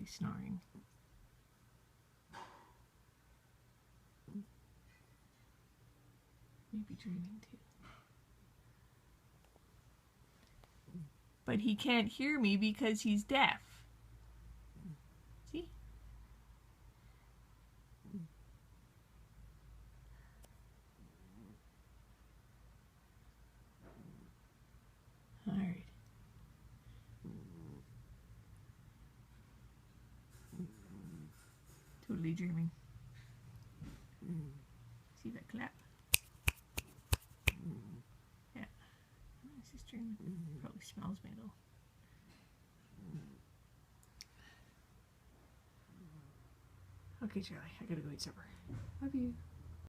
Charlie snoring. Maybe dreaming too. But he can't hear me because he's deaf. See? All right. Totally dreaming. See that clap? Yeah. He's just dreaming. Probably smells me though. Okay, Charlie, I gotta go eat supper. Love you.